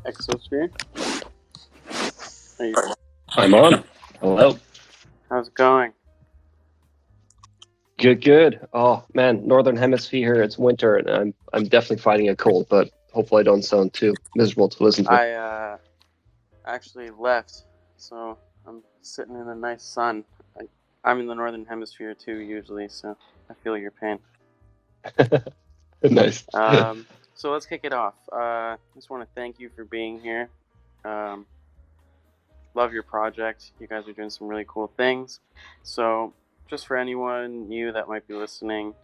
Exosphere. I'm on. Hello. How's it going? Good. Oh man, Northern Hemisphere. It's winter, and I'm definitely fighting a cold. But hopefully, I don't sound too miserable to listen to. I actually left, so I'm sitting in the nice sun. I'm in the Northern Hemisphere too, usually, so I feel your pain. Nice. So let's kick it off. I just want to thank you for being here. Love your project. You guys are doing some really cool things. So, just for anyone new that might be listening,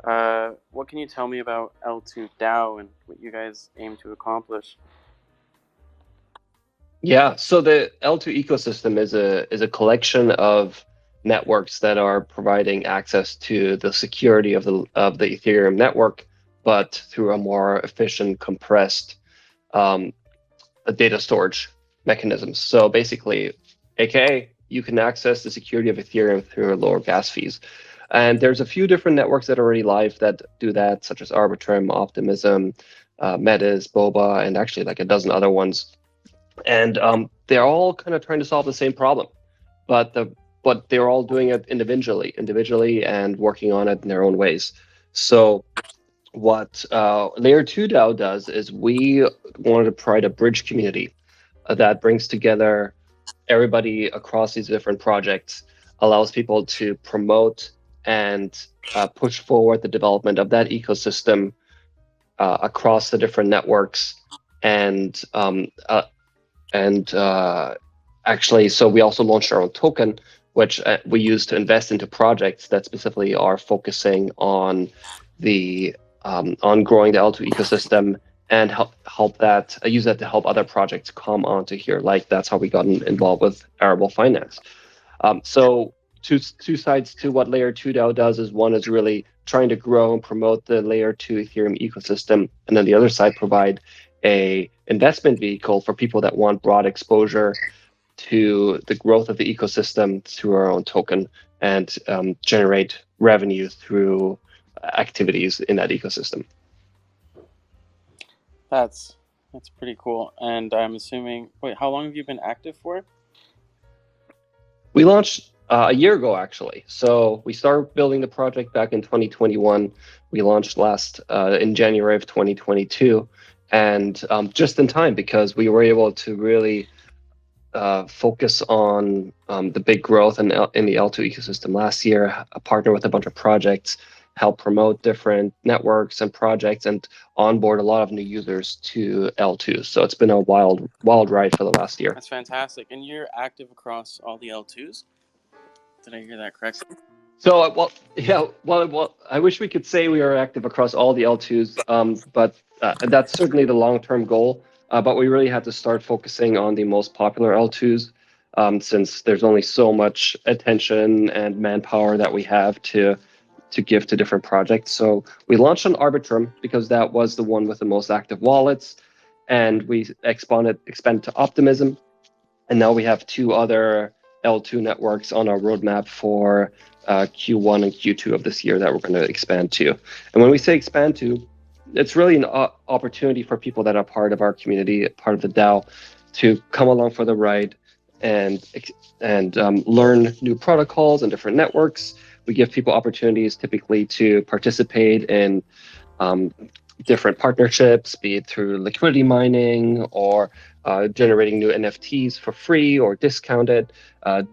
what can you tell me about L2DAO and what you guys aim to accomplish? Yeah. So the L2 ecosystem is a collection of networks that are providing access to the security of the Ethereum network, but through a more efficient, compressed data storage mechanisms. So basically, aka you can access the security of Ethereum through lower gas fees. And there's a few different networks that are already live that do that, such as Arbitrum, Optimism, Metis, Boba, and actually like a dozen other ones. And they're all kind of trying to solve the same problem, but they're all doing it individually, and working on it in their own ways. So what Layer2DAO does is we wanted to provide a bridge community that brings together everybody across these different projects, allows people to promote and push forward the development of that ecosystem across the different networks. And actually, so we also launched our own token, which we use to invest into projects that specifically are focusing on the on growing the L2 ecosystem, and use that to help other projects come onto here. Like that's how we got involved with Arable Finance. So two sides to what Layer2DAO does is one is really trying to grow and promote the Layer 2 Ethereum ecosystem, and then the other side provide a investment vehicle for people that want broad exposure to the growth of the ecosystem through our own token, and generate revenue through activities in that ecosystem. That's pretty cool. And I'm assuming, wait, how long have you been active for? We launched a year ago, actually. So we started building the project back in 2021. We launched in January of 2022, and just in time, because we were able to really focus on the big growth in the L2 ecosystem last year, partner with a bunch of projects, help promote different networks and projects, and onboard a lot of new users to L2. So it's been a wild ride for the last year. That's fantastic. And you're active across all the L2s? Did I hear that correctly? So, I wish we could say we are active across all the L2s, but that's certainly the long-term goal. But we really had to start focusing on the most popular L2s, since there's only so much attention and manpower that we have to give to different projects. So we launched on Arbitrum because that was the one with the most active wallets, and we expanded to Optimism, and now we have two other L2 networks on our roadmap for Q1 and Q2 of this year that we're going to expand to. And when we say expand to, it's really an opportunity for people that are part of our community, part of the DAO, to come along for the ride and learn new protocols and different networks. We give people opportunities typically to participate in different partnerships, be it through liquidity mining or generating new NFTs for free or discounted,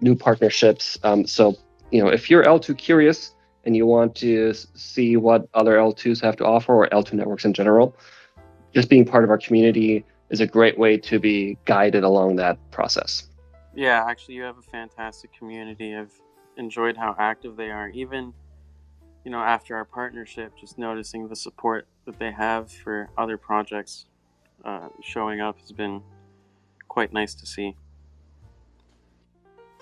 new partnerships. So, if you're L2 curious and you want to see what other L2s have to offer, or L2 networks in general, just being part of our community is a great way to be guided along that process. Yeah, actually, you have a fantastic community. I've enjoyed how active they are. Even, after our partnership, just noticing the support that they have for other projects showing up has been quite nice to see.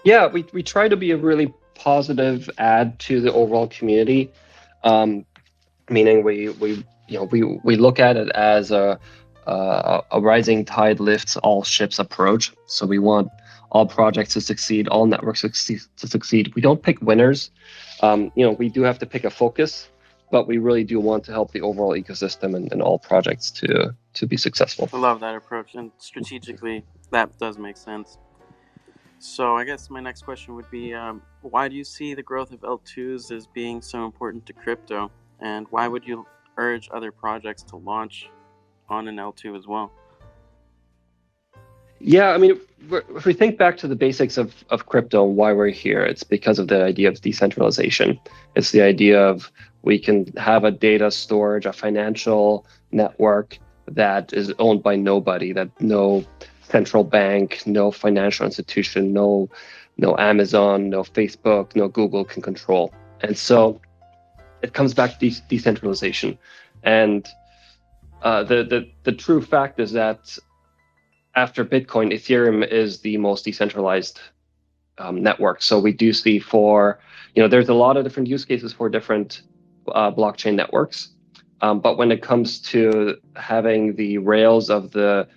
Yeah, we try to be a really positive add to the overall community, meaning we look at it as a rising tide lifts all ships approach. So we want all projects to succeed, all networks to succeed. We don't pick winners. We do have to pick a focus, but we really do want to help the overall ecosystem and all projects to be successful. I love that approach, and strategically, that does make sense. So I guess my next question would be, why do you see the growth of L2s as being so important to crypto, and why would you urge other projects to launch on an L2 as well? Yeah, I mean, if we think back to the basics of crypto and why we're here, it's because of the idea of decentralization. It's the idea of we can have a data storage, a financial network that is owned by nobody, that no central bank, no financial institution, no Amazon, no Facebook, no Google can control. And so it comes back to decentralization. And the true fact is that after Bitcoin, Ethereum is the most decentralized network. So we do see there's a lot of different use cases for different blockchain networks. But when it comes to having the rails of the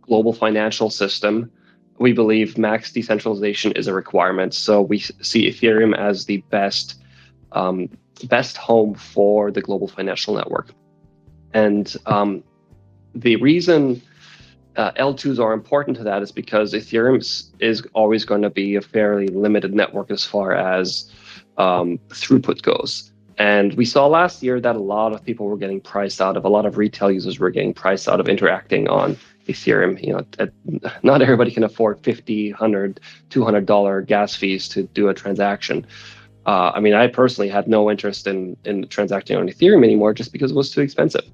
global financial system, we believe max decentralization is a requirement. So we see Ethereum as the best home for the global financial network. And the reason L2s are important to that is because Ethereum is always going to be a fairly limited network as far as throughput goes. And we saw last year that a lot of people were getting priced out of, a lot of retail users were getting priced out of interacting on Ethereum. Not everybody can afford $50, $100, $200 gas fees to do a transaction. I personally had no interest in transacting on Ethereum anymore just because it was too expensive.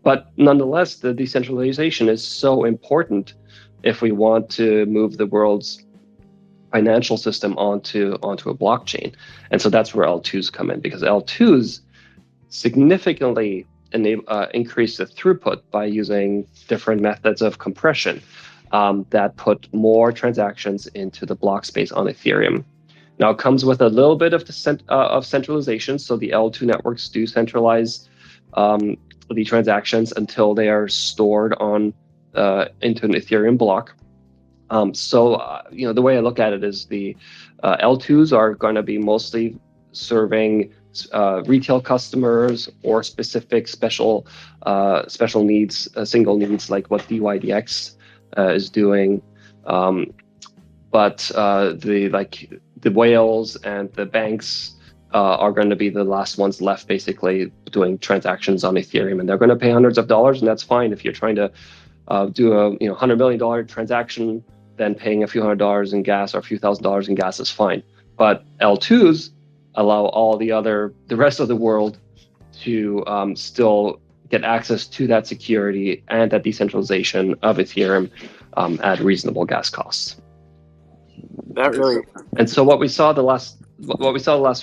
But nonetheless, the decentralization is so important if we want to move the world's financial system onto a blockchain. And so that's where L2s come in, because L2s significantly increase the throughput by using different methods of compression that put more transactions into the block space on Ethereum. Now, it comes with a little bit of centralization. So the L2 networks do centralize the transactions until they are stored into an Ethereum block. The way I look at it is the L2s are going to be mostly serving retail customers or specific special needs, single needs, like what DYDX is doing. But the whales and the banks are going to be the last ones left, basically doing transactions on Ethereum, and they're going to pay hundreds of dollars, and that's fine if you're trying to do a $100 million transaction. Then paying a few $100s in gas or a few $1,000s in gas is fine. But L2s allow the rest of the world to still get access to that security and that decentralization of Ethereum at reasonable gas costs. And so what we saw the last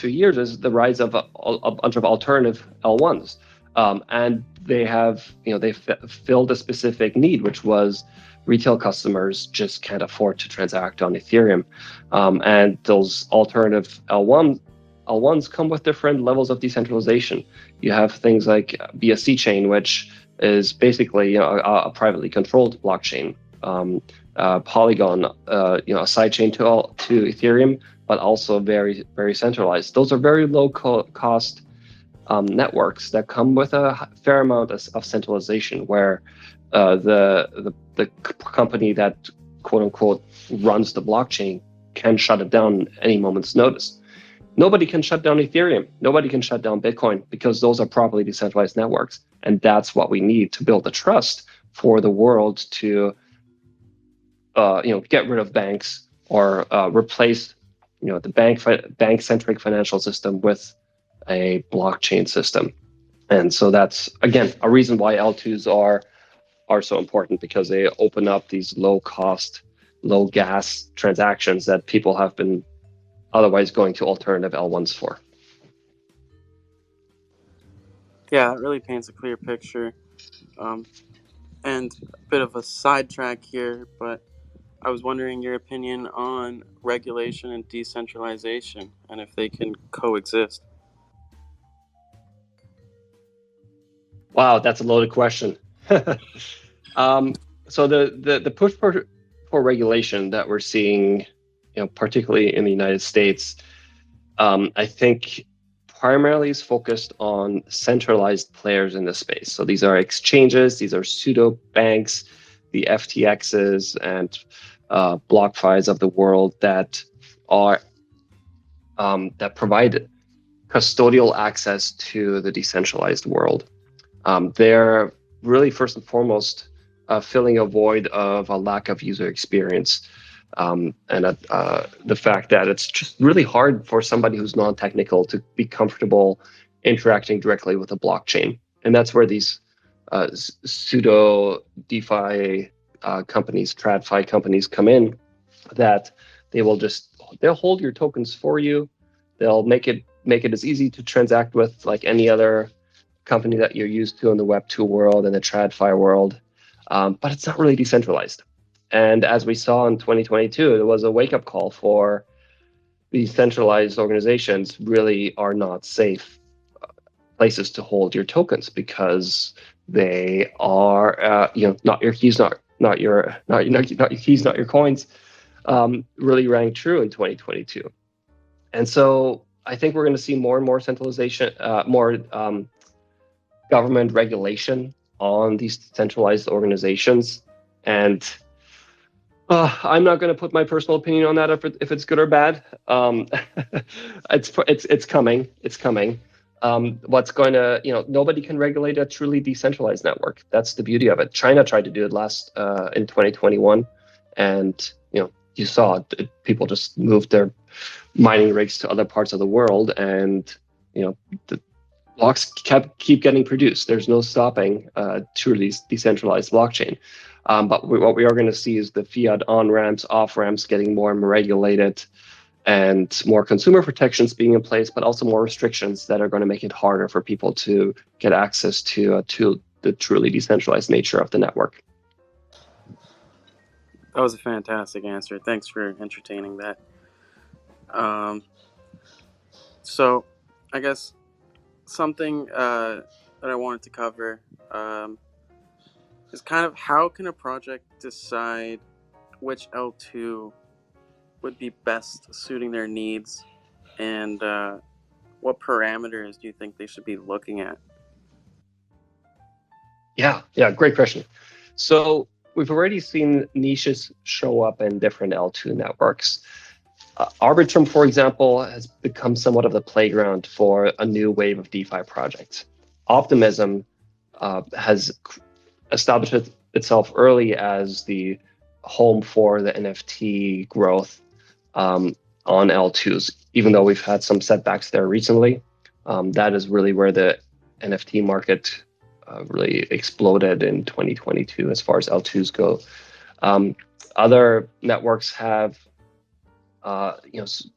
few years is the rise of a bunch of alternative L1s, and they have filled a specific need, which was retail customers just can't afford to transact on Ethereum, and those alternative L1s come with different levels of decentralization. You have things like BSC chain, which is basically a privately controlled blockchain. Polygon, a sidechain to Ethereum, but also very, very centralized. Those are very low cost networks that come with a fair amount of centralization, where the company that quote unquote runs the blockchain can shut it down any moment's notice. Nobody can shut down Ethereum. Nobody can shut down Bitcoin, because those are properly decentralized networks, and that's what we need to build the trust for the world to get rid of banks or replace the bank-centric financial system with a blockchain system. And so that's, again, a reason why L2s are so important, because they open up these low-cost, low-gas transactions that people have been otherwise going to alternative L1s for. Yeah, it really paints a clear picture. And a bit of a sidetrack here, but I was wondering your opinion on regulation and decentralization, and if they can coexist. Wow, that's a loaded question. So the push for regulation that we're seeing, particularly in the United States, I think primarily is focused on centralized players in the space. So these are exchanges, these are pseudo banks, the FTXs and BlockFis of the world that are that provide custodial access to the decentralized world. They're really first and foremost filling a void of a lack of user experience, and the fact that it's just really hard for somebody who's non-technical to be comfortable interacting directly with a blockchain. And that's where these pseudo DeFi companies, TradFi companies come in, that they'll hold your tokens for you. They'll make it as easy to transact with like any other company that you're used to in the Web2 world and the TradFi world, but it's not really decentralized. And as we saw in 2022, it was a wake-up call for these centralized organizations really are not safe places to hold your tokens, because they are, not your keys, not your keys, not your coins, really rang true in 2022. And so I think we're going to see more and more centralization, more government regulation on these centralized organizations. And I'm not going to put my personal opinion on that if it's good or bad. It's coming. It's coming. What's going to, nobody can regulate a truly decentralized network. That's the beauty of it. China tried to do it in 2021, and you saw people just moved their mining rigs to other parts of the world, and the blocks keep getting produced. There's no stopping truly decentralized blockchain. But what we are going to see is the fiat on-ramps, off-ramps getting more and more regulated, and more consumer protections being in place, but also more restrictions that are going to make it harder for people to get access to the truly decentralized nature of the network. That was a fantastic answer. Thanks for entertaining that. So I guess something that I wanted to cover is kind of how can a project decide which L2 would be best suiting their needs, and what parameters do you think they should be looking at? Yeah, great question. So we've already seen niches show up in different L2 networks. Arbitrum, for example, has become somewhat of the playground for a new wave of DeFi projects. Optimism has established itself early as the home for the NFT growth on L2s, even though we've had some setbacks there recently. That is really where the NFT market really exploded in 2022 as far as L2s go. Other networks have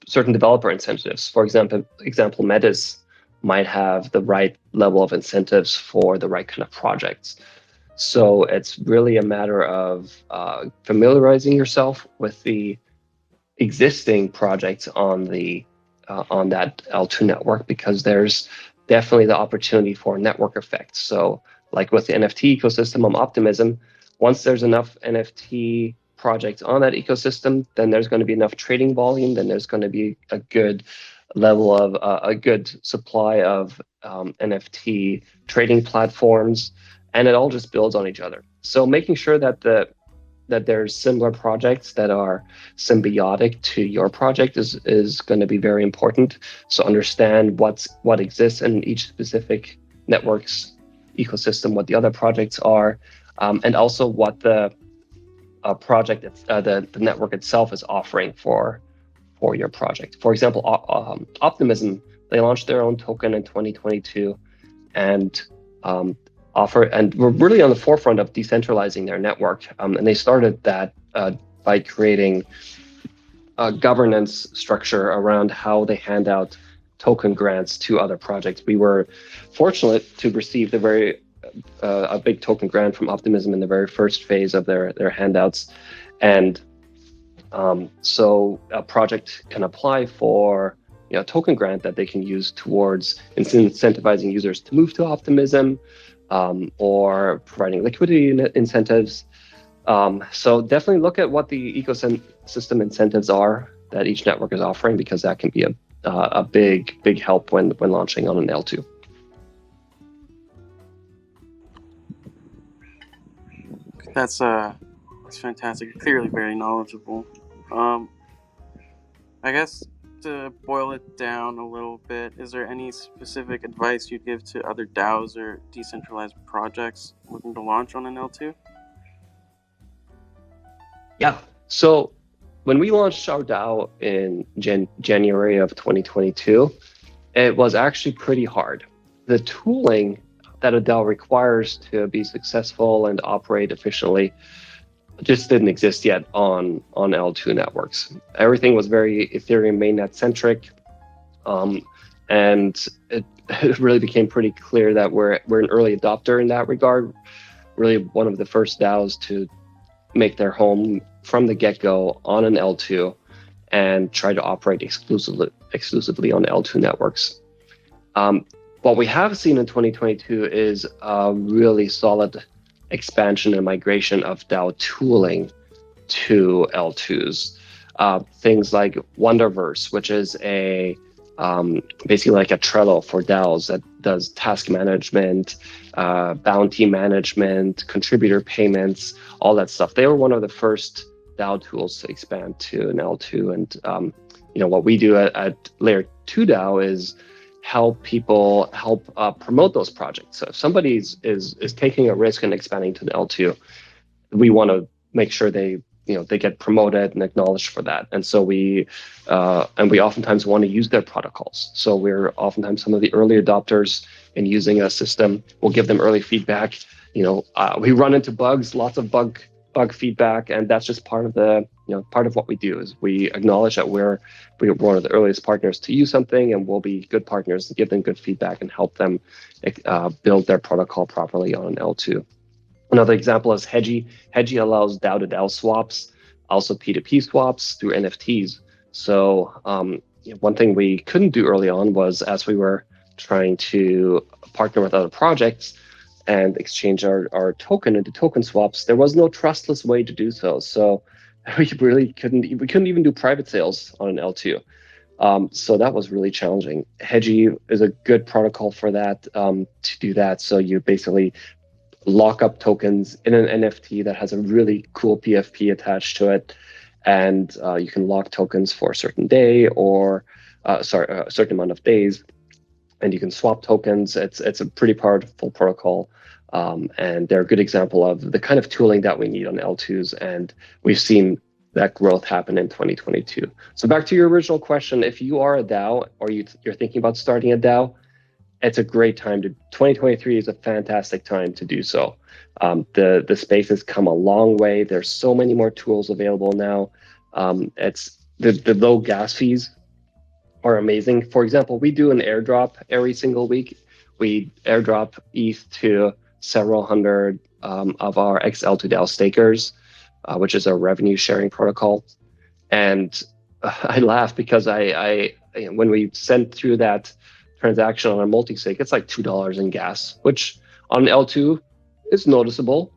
certain developer incentives. For example, Metis might have the right level of incentives for the right kind of projects. So it's really a matter of familiarizing yourself with the existing projects on that L2 network, because there's definitely the opportunity for network effects. So like with the NFT ecosystem on Optimism, once there's enough NFT projects on that ecosystem, then there's going to be enough trading volume, then there's going to be a good level of a good supply of NFT trading platforms, and it all just builds on each other. So making sure that there's similar projects that are symbiotic to your project is going to be very important. So understand what exists in each specific network's ecosystem, what the other projects are, and also what the project, the network itself is offering for your project. For example, Optimism, they launched their own token in 2022, and we're really on the forefront of decentralizing their network. And they started that by creating a governance structure around how they hand out token grants to other projects. We were fortunate to receive a big token grant from Optimism in the very first phase of their handouts. And so a project can apply for a token grant that they can use towards incentivizing users to move to Optimism, or providing liquidity incentives. So definitely look at what the ecosystem incentives are that each network is offering, because that can be a big help when launching on an L2. That's fantastic. Clearly very knowledgeable. I guess to boil it down a little bit, is there any specific advice you'd give to other DAOs or decentralized projects looking to launch on an L2? Yeah. So when we launched our DAO in January of 2022, it was actually pretty hard. The tooling that a DAO requires to be successful and operate efficiently just didn't exist yet on L2 networks. Everything was very Ethereum mainnet centric, and it really became pretty clear that we're an early adopter in that regard. Really, one of the first DAOs to make their home from the get-go on an L2 and try to operate exclusively on L2 networks. What we have seen in 2022 is a really solid expansion and migration of DAO tooling to L2s. Things like Wonderverse, which is a basically like a Trello for DAOs that does task management, bounty management, contributor payments, all that stuff. They were one of the first DAO tools to expand to an L2. And what we do at Layer2DAO is help people promote those projects. So if somebody is taking a risk and expanding to the L2, we want to make sure they get promoted and acknowledged for that. And so we oftentimes want to use their protocols. So we're oftentimes some of the early adopters in using a system. We'll give them early feedback. We run into bugs, lots of bug feedback, and that's just part of what we do. Is we acknowledge that we're one of the earliest partners to use something, and we'll be good partners to give them good feedback and help them build their protocol properly on an L2. Another example is Hedgie. Hedgie allows DAO to DAO swaps, also P2P swaps through NFTs. So one thing we couldn't do early on was, as we were trying to partner with other projects and exchange our token into token swaps, there was no trustless way to do so. So we really couldn't even do private sales on an L2. So that was really challenging. Hedgie is a good protocol for that, to do that. So you basically lock up tokens in an NFT that has a really cool PFP attached to it, and you can lock tokens for a certain day or a certain amount of days, and you can swap tokens. It's a pretty powerful protocol, and they're a good example of the kind of tooling that we need on L2s, and we've seen that growth happen in 2022. So back to your original question, if you are a DAO or you're thinking about starting a DAO, it's a great time 2023 is a fantastic time to do so. The space has come a long way. There's so many more tools available now. It's the low gas fees are amazing. For example, we do an airdrop every single week. We airdrop ETH to several hundred of our XL2DAO stakers, which is a revenue sharing protocol. And I laugh because when we sent through that transaction on a multi-sig, it's like $2 in gas, which on L2 is noticeable.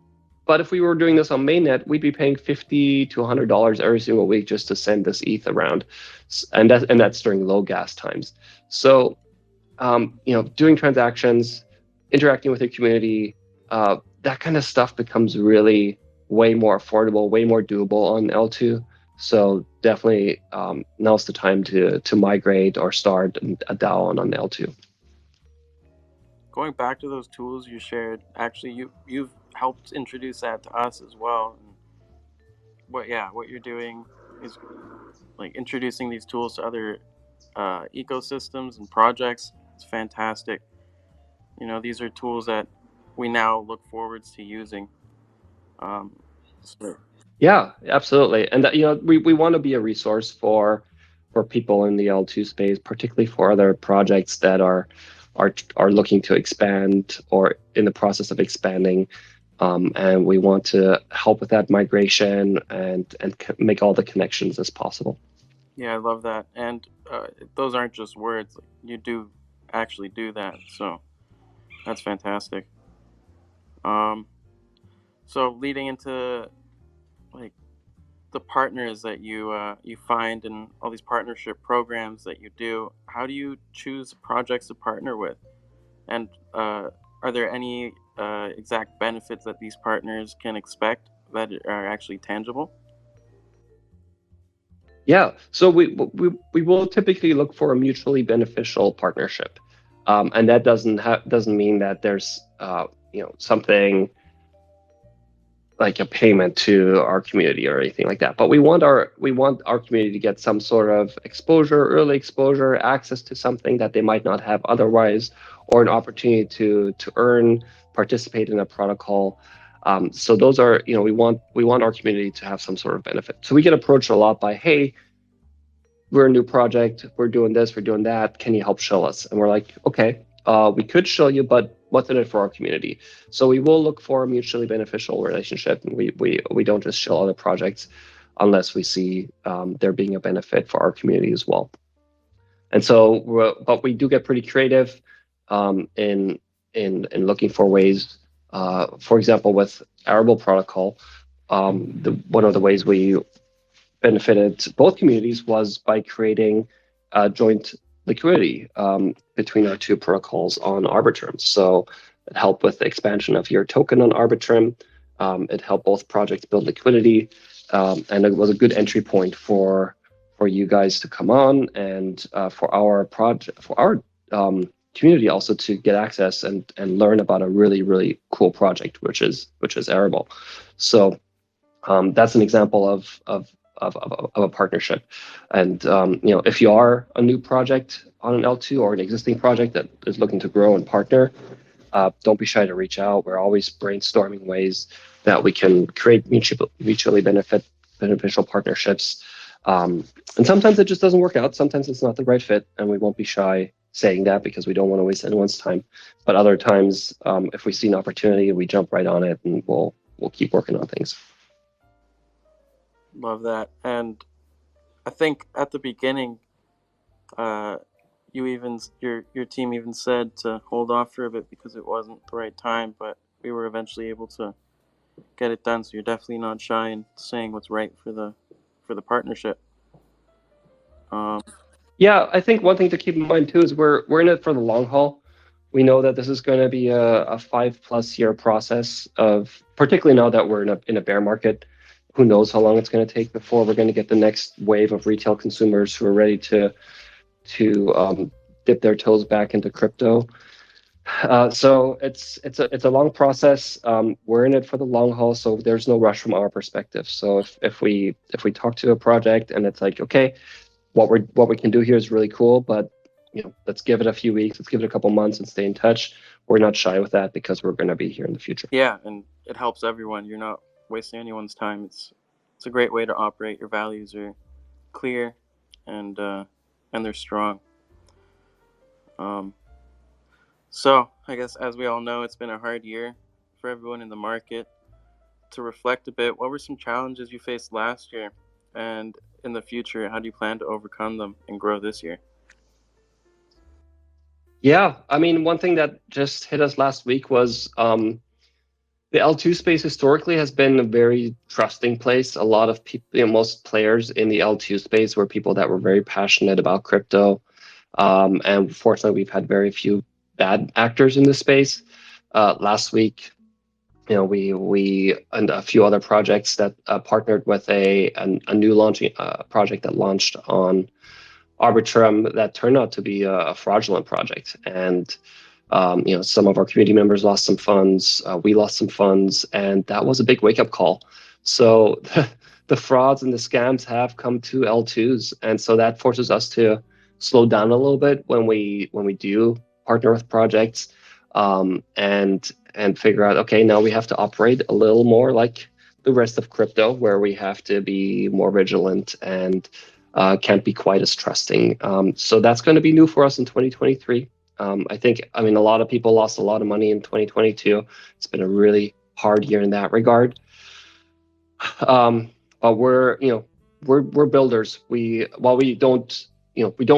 But if we were doing this on mainnet, we'd be paying $50 to $100 every single week just to send this ETH around, and that's during low gas times. So, doing transactions, interacting with your community, that kind of stuff becomes really way more affordable, way more doable on L2. So definitely now's the time to migrate or start a DAO on L2. Going back to those tools you shared, actually you've helped introduce that to us as well. And what you're doing is like introducing these tools to other ecosystems and projects. It's fantastic. These are tools that we now look forwards to using. So Yeah, absolutely. And we want to be a resource for people in the L2 space, particularly for other projects that are looking to expand or in the process of expanding. And we want to help with that migration and make all the connections as possible. yeah, I love that. And those aren't just words. You do actually do that. So that's fantastic. So leading into like the partners that you find in all these partnership programs that you do, how do you choose projects to partner with? And are there any exact benefits that these partners can expect that are actually tangible? Yeah, so we will typically look for a mutually beneficial partnership, and that doesn't mean that there's something like a payment to our community or anything like that. But we want our community to get some sort of exposure, early exposure, access to something that they might not have otherwise, or an opportunity to earn, participate in a protocol. So those are, we want our community to have some sort of benefit. So we get approached a lot by, hey, we're a new project, we're doing this, we're doing that. Can you help show us? And we're like, okay, we could show you, but what's in it for our community? So we will look for a mutually beneficial relationship, and we don't just show other projects unless we see there being a benefit for our community as well. And so, but we do get pretty creative in looking for ways. For example, with Arable Protocol, one of the ways we benefited both communities was by creating joint liquidity between our two protocols on Arbitrum. So it helped with the expansion of your token on Arbitrum. It helped both projects build liquidity, and it was a good entry point for you guys to come on, and for our community also to get access and learn about a really, really cool project, which is Arable. So that's an example of a partnership. And if you are a new project on an L2 or an existing project that is looking to grow and partner, don't be shy to reach out. We're always brainstorming ways that we can create mutually beneficial partnerships. And sometimes it just doesn't work out. Sometimes it's not the right fit, and we won't be shy saying that because we don't want to waste anyone's time. But other times, if we see an opportunity, we jump right on it, and we'll keep working on things. Love that. And I think at the beginning, your team even said to hold off for a bit because it wasn't the right time, but we were eventually able to get it done. So you're definitely not shy in saying what's right for the partnership. Yeah, I think one thing to keep in mind too is we're in it for the long haul. We know that this is going to be a 5+ year process of, particularly now that we're in a bear market. Who knows how long it's going to take before we're going to get the next wave of retail consumers who are ready to dip their toes back into crypto. So it's a long process. We're in it for the long haul, so there's no rush from our perspective. So if we talk to a project and it's like, okay, what we can do here is really cool, but let's give it a few weeks, let's give it a couple months and stay in touch. We're not shy with that because we're going to be here in the future. Yeah, and it helps everyone. You're not wasting anyone's time. It's a great way to operate. Your values are clear, and they're strong. So I guess, as we all know, it's been a hard year for everyone in the market. To reflect a bit, what were some challenges you faced last year, and in the future, how do you plan to overcome them and grow this year? Yeah, I mean, one thing that just hit us last week was the L2 space historically has been a very trusting place. A lot of people, most players in the L2 space were people that were very passionate about crypto. And fortunately, we've had very few bad actors in this space. Last week, we and a few other projects that partnered with a new launching project that launched on Arbitrum that turned out to be a fraudulent project. And some of our community members lost some funds, we lost some funds, and that was a big wake-up call. So the frauds and the scams have come to L2s, and so that forces us to slow down a little bit when we do partner with projects, and figure out, okay, now we have to operate a little more like the rest of crypto, where we have to be more vigilant and can't be quite as trusting. So that's going to be new for us in 2023. I mean, a lot of people lost a lot of money in 2022. It's been a really hard year in that regard. But we're builders. While we don't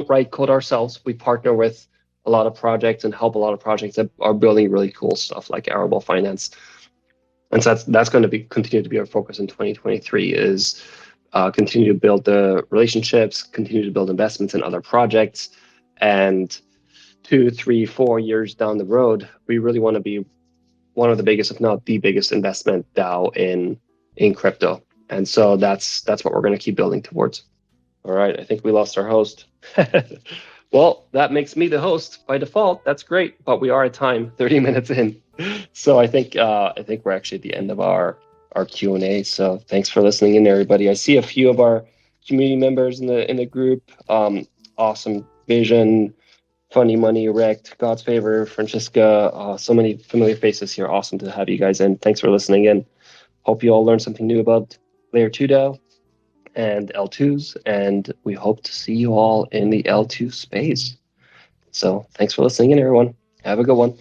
write code ourselves, we partner with a lot of projects and help a lot of projects that are building really cool stuff like Arable Finance. And so that's going to continue to be our focus in 2023 is continue to build the relationships, continue to build investments in other projects, and 2, 3, 4 years down the road, we really want to be one of the biggest, if not the biggest, investment DAO in crypto. And so that's what we're going to keep building towards. All right, I think we lost our host. Well, that makes me the host by default. That's great, but we are at time, 30 minutes in. So I think we're actually at the end of our Q&A. So thanks for listening in, everybody. I see a few of our community members in the group. Awesome Vision, Funny Money, Rect, God's Favor, Francisca. So many familiar faces here. Awesome to have you guys in. Thanks for listening in. Hope you all learned something new about Layer2DAO and L2s, and we hope to see you all in the L2 space. So thanks for listening in, everyone. Have a good one.